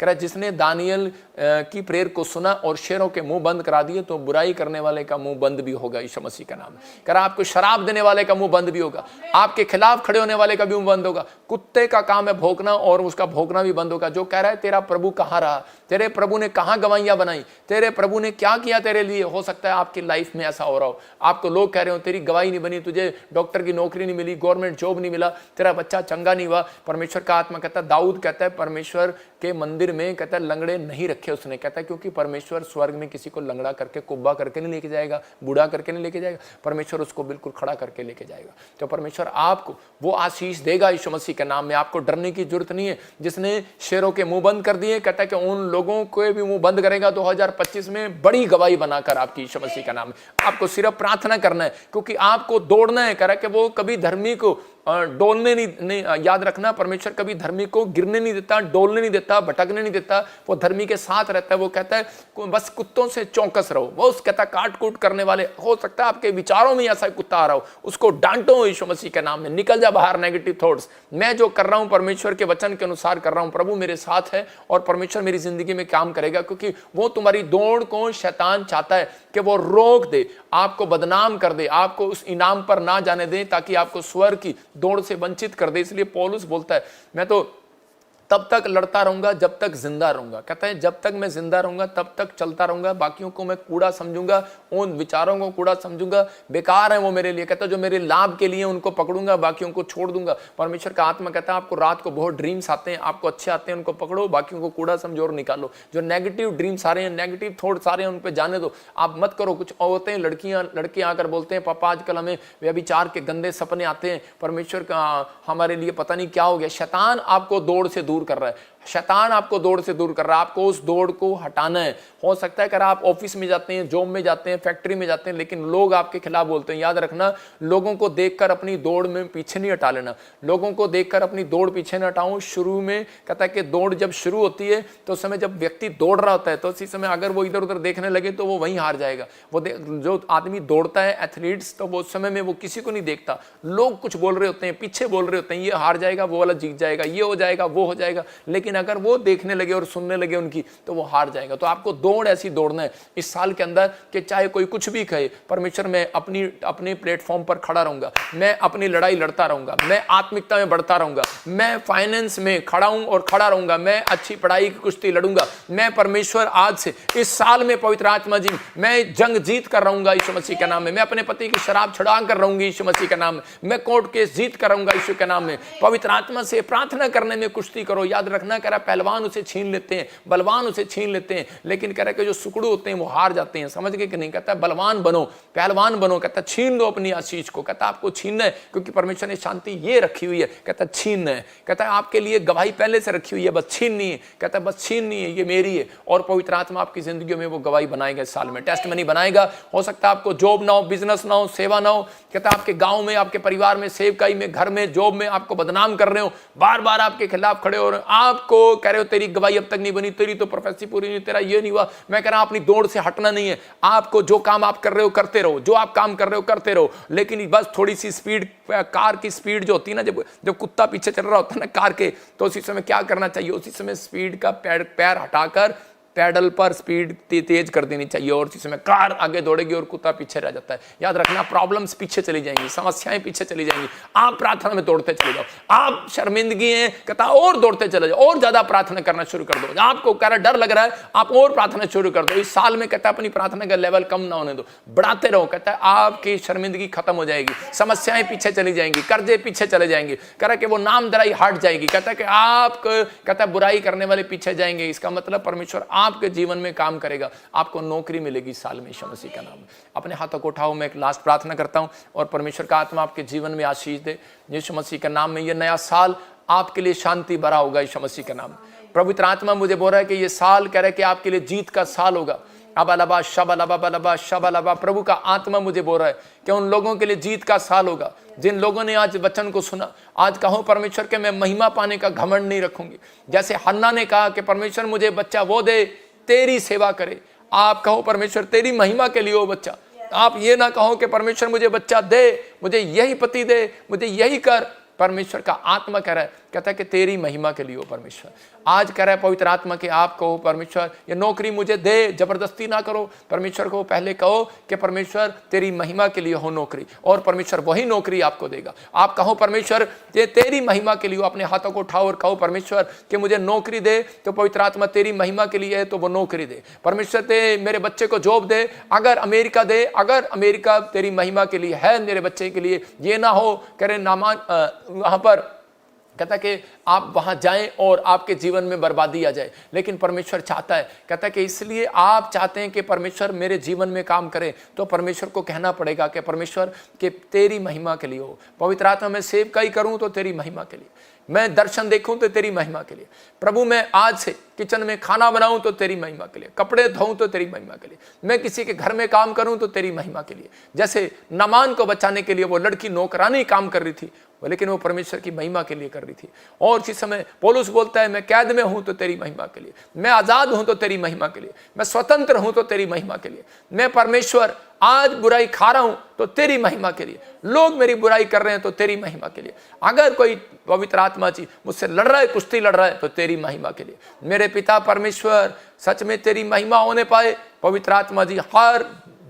कह रहा जिसने दानियल की प्रेयर को सुना और शेरों के मुंह बंद करा दिए तो बुराई करने वाले का मुंह बंद भी होगा यीशु मसीह का नाम। कह रहा आपको शराब देने वाले का मुंह बंद भी होगा, आपके खिलाफ खड़े होने वाले का भी मुंह बंद होगा। कुत्ते का काम है भौंकना और उसका भौंकना भी बंद होगा। जो कह रहा है तेरा प्रभु कहाँ रहा, तेरे प्रभु ने कहाँ गवाहियां बनाई, तेरे प्रभु ने क्या किया तेरे लिए, हो सकता है आपकी लाइफ में ऐसा हो रहा हो। आपको लोग कह रहे हो तेरी गवाही नहीं बनी, तुझे डॉक्टर की नौकरी नहीं मिली, गवर्नमेंट जॉब नहीं मिला, तेरा बच्चा चंगा नहीं हुआ। परमेश्वर का आत्मा कहता है, दाऊद कहता है परमेश्वर के मंदिर में कहता है लंगड़े नहीं रखे उसने। कहता है क्योंकि परमेश्वर स्वर्ग में किसी को लंगड़ा करके कुब्बा करके नहीं लेके जाएगा, बूढ़ा करके नहीं लेके जाएगा, परमेश्वर उसको बिल्कुल खड़ा करके लेके जाएगा। तो परमेश्वर आपको वो आशीष देगा यीशु मसीह के नाम में। आपको डरने की जरूरत नहीं है। जिसने शेरों के मुंह बंद कर दिए, कहता है कि उन लोगों को भी मुंह बंद करेगा 2025 में बड़ी गवाही बनाकर आपकी यीशु मसीह का नाम में। आपको सिर्फ प्रार्थना करना है, क्योंकि आपको दौड़ना है। कह रहा है कि वो कभी धर्मी को डोलने नहीं, याद रखना परमेश्वर कभी धर्मी को गिरने नहीं देता, डोलने नहीं देता, भटकने नहीं देता। वो धर्मी के साथ रहता है। वो कहता है बस कुत्तों से चौकस रहो। वो उस कहता काट कूट करने वाले, हो सकता है आपके विचारों में ऐसा कुत्ता आ रहा हो, उसको डांटो यीशु मसीह के नाम में। निकल जा बाहर नेगेटिव थॉट्स। मैं जो कर रहा हूं परमेश्वर के वचन के अनुसार कर रहा हूं, प्रभु मेरे साथ है और परमेश्वर मेरी जिंदगी में काम करेगा। क्योंकि वो तुम्हारी दौड़ को शैतान चाहता है कि वो रोक दे, आपको बदनाम कर दे, आपको उस इनाम पर ना जाने दे, ताकि आपको स्वर्ग की दौड़ से वंचित कर दे। इसलिए पौलुस बोलता है मैं तो तब तक लड़ता रहूंगा जब तक जिंदा रहूंगा। कहता है जब तक मैं जिंदा रहूंगा तब तक चलता रहूंगा। बाकियों को मैं कूड़ा समझूंगा, उन विचारों को कूड़ा समझूंगा, बेकार है वो मेरे लिए। कहता है जो मेरे लाभ के लिए उनको पकड़ूंगा, बाकियों को छोड़ दूंगा। परमेश्वर का आत्मा कहता है आपको रात को बहुत ड्रीम्स आते हैं, आपको अच्छे आते हैं, उनको पकड़ो, बाकियों को कूड़ा समझो और निकालो। जो नेगेटिव ड्रीम्स आ रहे हैं, नेगेटिव थॉट्स आ रहे हैं, उन पर जाने दो, आप मत करो। कुछ औरतें लड़के आकर बोलते हैं पापा आजकल हमें व्यभिचार के गंदे सपने आते हैं, परमेश्वर का हमारे लिए पता नहीं क्या हो गया। शैतान आपको दौड़ से दूर कर रहा है, शैतान आपको दौड़ से दूर कर रहा है। आपको उस दौड़ को हटाना है। हो सकता है कि आप ऑफिस में जाते हैं, जॉब में जाते हैं, फैक्ट्री में जाते हैं, लेकिन लोग आपके खिलाफ बोलते हैं। याद रखना, लोगों को देखकर अपनी दौड़ में पीछे नहीं हटा लेना। लोगों को देखकर अपनी दौड़ पीछे न हटाऊं। शुरू में कहता है कि दौड़ जब शुरू होती है तो उस समय जब व्यक्ति दौड़ रहा होता है, तो उसी समय अगर वो इधर उधर देखने लगे तो वो वहीं हार जाएगा। वो जो आदमी दौड़ता है एथलीट्स, तो वो उस समय में वो किसी को नहीं देखता। लोग कुछ बोल रहे होते हैं, पीछे बोल रहे होते हैं, ये हार जाएगा, वो वाला जीत जाएगा, ये हो जाएगा, वो हो जाएगा। लेकिन अगर वो देखने लगे और सुनने लगे उनकी, तो वो हार जाएगा। तो आपको दौड़ ऐसी दौड़ना है इस साल के अंदर कि चाहे कोई कुछ भी कहे, परमेश्वर मैं अपने प्लेटफॉर्म पर खड़ा रहूंगा, मैं अपनी लड़ाई लड़ता रहूंगा, मैं आत्मिकता में बढ़ता रहूंगा, मैं फाइनेंस में खड़ा हूं और खड़ा रहूंगा, मैं अच्छी पढ़ाई की कुश्ती लड़ूंगा। मैं परमेश्वर आज से इस साल में पवित्र आत्मा जी मैं जंग जीत कर रहूंगा यीशु मसीह के नाम में। मैं अपने पति की शराब छुड़ा कर रहूंगी यीशु मसीह के नाम में। मैं कोर्ट केस जीत कर रहूंगा यीशु के नाम में। पवित्र आत्मा से प्रार्थना करने में कुश्ती करो। याद रखना, कह रहा पहलवान उसे छीन लेते हैं, बलवान उसे छीन लेते हैं, लेकिन कह रहा कि जो सुकड़ू होते हैं वो हार जाते हैं। समझ गए कि नहीं? कहता है बलवान बनो, पहलवान बनो। कहता छीन लो अपनी आशीष को। कहता आपको छीनना है क्योंकि परमेश्वर ने शांति ये रखी हुई है। कहता छीनना है। कहता है आपके लिए गवाही पहले से रखी हुई है, बस छीननी है। कहता है बस छीननी है, ये मेरी है। और पवित्र आत्मा आपकी जिंदगी में वो गवाही बनाएगा। इस साल में टेस्टमनी बनाएगा। हो सकता है आपको जॉब ना हो, बिजनेस ना हो, सेवा ना हो। कहता है आपके गांव में, आपके परिवार में, सेवकाई में, घर में, जॉब में आपको बदनाम कर रहे हो, बार बार आपके खिलाफ खड़े हो रहे हो, आपको कह रहे हो तेरी गवाही अब तक नहीं बनी, तेरी तो प्रोफेसी पूरी नहीं, तेरा ये नहीं हुआ। मैं कह रहा हूं अपनी दौड़ से हटना नहीं है। आपको जो काम आप कर रहे हो करते रहो, जो आप काम कर रहे हो करते रहो, लेकिन बस थोड़ी सी स्पीड, कार की स्पीड जो होती है ना, जब कुत्ता पीछे चल रहा होता है ना कार के, तो उसी समय क्या करना चाहिए? उसी समय स्पीड का पैर हटाकर पैडल पर स्पीड तेज कर देनी चाहिए और इसी समय कार आगे दौड़ेगी और कुत्ता पीछे रह जाता है। याद रखना, प्रॉब्लम्स पीछे चली जाएंगी, समस्याएं पीछे चली जाएंगी। आप प्रार्थना में दौड़ते चले जाओ। आप शर्मिंदगी है कहता और दौड़ते चले जाओ, और ज्यादा प्रार्थना करना शुरू कर दो। आपको कह रहा डर लग रहा है, आप और प्रार्थना शुरू कर दो। इस साल में कहता है अपनी प्रार्थना का लेवल कम ना होने दो, बढ़ाते रहो। कहता है आपकी शर्मिंदगी खत्म हो जाएगी, समस्याएं पीछे चली जाएंगी, कर्जे पीछे चले जाएंगे। कह रहा कि वो नामधराई हट जाएगी। कहता है कि आप कहता है बुराई करने वाले पीछे जाएंगे। इसका मतलब परमेश्वर आपके जीवन में काम करेगा, आपको नौकरी मिलेगी साल में यीशु मसीह का नाम में। अपने हाथों को उठाओ, मैं एक लास्ट प्रार्थना करता हूं और परमेश्वर का आत्मा आपके जीवन में आशीष दे यीशु मसीह के नाम में। यह नया साल आपके लिए शांति भरा होगा यीशु मसीह के नाम में। पवित्र आत्मा मुझे बोल रहा है कि यह साल कह रहा है कि आपके लिए जीत का साल होगा। अबलबा शबलबा बलबा शबलबा, प्रभु का आत्मा मुझे बोल रहा है कि उन लोगों के लिए जीत का साल होगा जिन लोगों ने आज वचन को सुना। आज कहो परमेश्वर के मैं महिमा पाने का घमंड नहीं रखूंगी। जैसे हन्ना ने कहा कि परमेश्वर मुझे बच्चा वो दे तेरी सेवा करे, आप कहो परमेश्वर तेरी महिमा के लिए वो बच्चा। आप ये ना कहो कि परमेश्वर मुझे बच्चा दे, मुझे यही पति दे, मुझे यही कर। परमेश्वर का आत्मा कह रहा है कहता है कि तेरी महिमा के लिए हो परमेश्वर। आज कह रहा है पवित्र आत्मा के आप कहो परमेश्वर ये नौकरी मुझे दे, जबरदस्ती ना करो। परमेश्वर को पहले कहो कि परमेश्वर तेरी महिमा के लिए हो नौकरी, और परमेश्वर वही नौकरी आपको देगा। आप कहो परमेश्वर ये तेरी महिमा के लिए हो, अपने हाथों को उठाओ और कहो परमेश्वर कि मुझे नौकरी दे, तो पवित्र आत्मा तेरी महिमा के लिए है तो वो नौकरी दे। परमेश्वर ते मेरे बच्चे को जॉब दे, अगर अमेरिका दे, अगर अमेरिका तेरी महिमा के लिए है मेरे बच्चे के लिए, ये ना हो करे नामान वहां पर कहता कि आप वहां जाएं और आपके जीवन में बर्बादी आ जाए, लेकिन परमेश्वर चाहता है, कहता कि इसलिए आप चाहते हैं कि परमेश्वर मेरे जीवन में काम करे, तो परमेश्वर को कहना पड़ेगा कि परमेश्वर कि तेरी महिमा के लिए हो। पवित्र आत्मा में सेवकाई करूं तो तेरी महिमा के लिए, मैं दर्शन देखूं तो तेरी महिमा के लिए, प्रभु मैं आज से किचन में खाना बनाऊं तो तेरी महिमा के लिए, कपड़े धोऊं तो तेरी महिमा के लिए, मैं किसी के घर में काम करूं तो तेरी महिमा के लिए। जैसे नामान को बचाने के लिए वो लड़की नौकरानी काम कर रही थी, लेकिन वो परमेश्वर की महिमा के लिए कर रही थी। और इसी समय पौलुस बोलता है मैं कैद में हूं तो तेरी महिमा के लिए, मैं आजाद हूं तो तेरी महिमा के लिए, मैं स्वतंत्र हूं तो तेरी महिमा के लिए, मैं परमेश्वर आज बुराई खा रहा हूं तो तेरी महिमा के लिए, लोग मेरी बुराई कर रहे हैं तो तेरी महिमा के लिए, अगर कोई पवित्र आत्मा जी मुझसे लड़ रहा है, कुश्ती लड़ रहा है तो तेरी महिमा के लिए। मेरे पिता परमेश्वर सच में तेरी महिमा होने पाए। पवित्र आत्मा जी हर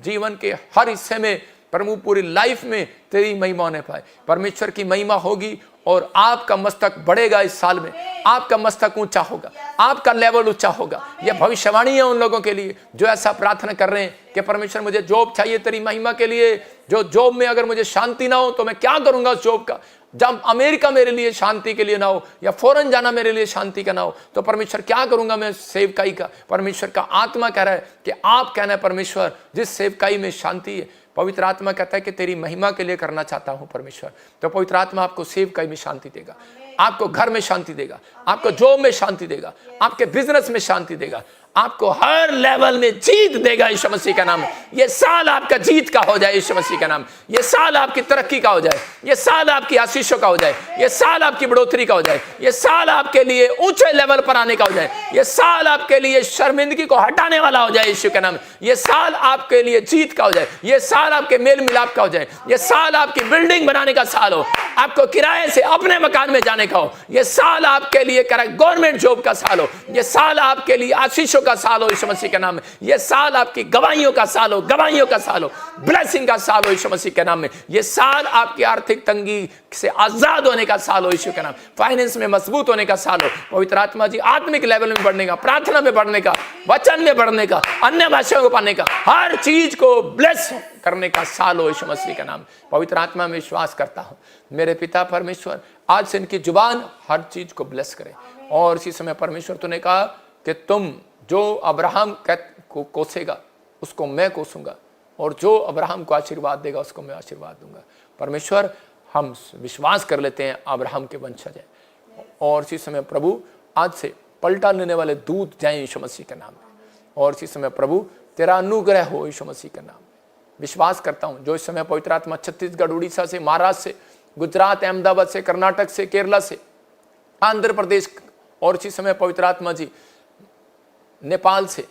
जीवन के हर हिस्से में प्रभु पूरी लाइफ में तेरी महिमा होने पाए। परमेश्वर की महिमा होगी और आपका मस्तक बढ़ेगा। इस साल में आपका मस्तक ऊंचा होगा, आपका लेवल ऊंचा होगा। यह भविष्यवाणी है उन लोगों के लिए जो ऐसा प्रार्थना कर रहे हैं कि परमेश्वर मुझे जॉब चाहिए तेरी महिमा के लिए, जो जॉब में अगर मुझे शांति ना हो तो मैं क्या करूंगा उस जॉब का। जब अमेरिका मेरे लिए शांति के लिए ना हो या फॉरेन जाना मेरे लिए शांति का ना हो तो परमेश्वर क्या करूंगा मैं सेवकाई का। परमेश्वर का आत्मा कह रहा है कि आप कहना है परमेश्वर जिस सेवकाई में शांति है, पवित्र आत्मा कहता है कि तेरी महिमा के लिए करना चाहता हूं परमेश्वर, तो पवित्र आत्मा आपको सेवकाई में शांति देगा, आपको घर में शांति देगा, आपको जॉब में शांति देगा, आपके बिजनेस में शांति देगा, आपको हर लेवल में जीत देगा यीशु मसीह का नाम। ये साल आपका जीत का हो जाए यीशु मसीह का नाम। ये साल आपकी तरक्की का हो जाए, ये साल आपकी आशीषों का हो जाए, ये साल आपकी बढ़ोतरी का हो जाए, ये साल आपके लिए ऊंचे लेवल पर आने का हो जाए, ये साल आपके लिए शर्मिंदगी को हटाने वाला हो जाए यीशु के नाम। ये साल आपके लिए जीत का हो जाए, ये साल आपके मेल मिलाप का हो जाए, ये साल आपकी बिल्डिंग बनाने का साल हो, आपको किराए से अपने मकान में जाने का हो, ये साल आपके लिए गवर्नमेंट जॉब का साल हो, ये साल आपके लिए आशीषों का साल हो यीशु मसीह के नाम में। ये साल आपकी गवाहियों का साल हो, गवाहियों का साल हो, ब्लेसिंग का साल हो यीशु मसीह के नाम में। ये साल आपकी आर्थिक तंगी से आजाद होने का साल हो यीशु के नाम, फाइनेंस में मजबूत होने का साल हो। पवित्र आत्मा जी आत्मिक लेवल में बढ़ने का, प्रार्थना में बढ़ने का, वचन में बढ़ने का, अन्य भाषाओं को पाने का, हर चीज को ब्लेस करने का साल हो यीशु मसीह का नाम। पवित्र आत्मा में विश्वास करता हूं मेरे पिता परमेश्वर आज से इनकी जुबान हर चीज को ब्लेस करे। और इसी समय परमेश्वर तूने कहा कि तुम जो अब्राहम को कोसेगा उसको मैं कोसूंगा, और जो अब्राहम को आशीर्वाद देगा उसको मैं आशीर्वाद दूंगा। परमेश्वर हम विश्वास कर लेते हैं अब्राहम के वंशज है। और इसी समय प्रभु आज से पलटा लेने वाले दूत जाएं यीशु मसीह के नाम में। और इसी समय प्रभु तेरा अनुग्रह हो यीशु मसीह के नाम में। विश्वास करता हूं जो इस समय पवित्र आत्मा छत्तीसगढ़, उड़ीसा से, महाराष्ट्र से, गुजरात, अहमदाबाद से, कर्नाटक से, केरला से, आंध्र प्रदेश, और इसी समय पवित्र आत्मा जी नेपाल से,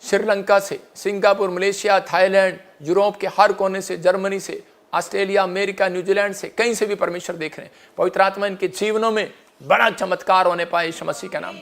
श्रीलंका से, सिंगापुर, मलेशिया, थाईलैंड, यूरोप के हर कोने से, जर्मनी से, ऑस्ट्रेलिया, अमेरिका, न्यूजीलैंड से, कहीं से भी परमेश्वर देख रहे हैं। पवित्र आत्मा इनके जीवनों में बड़ा चमत्कार होने पाए यीशु मसीह का नाम।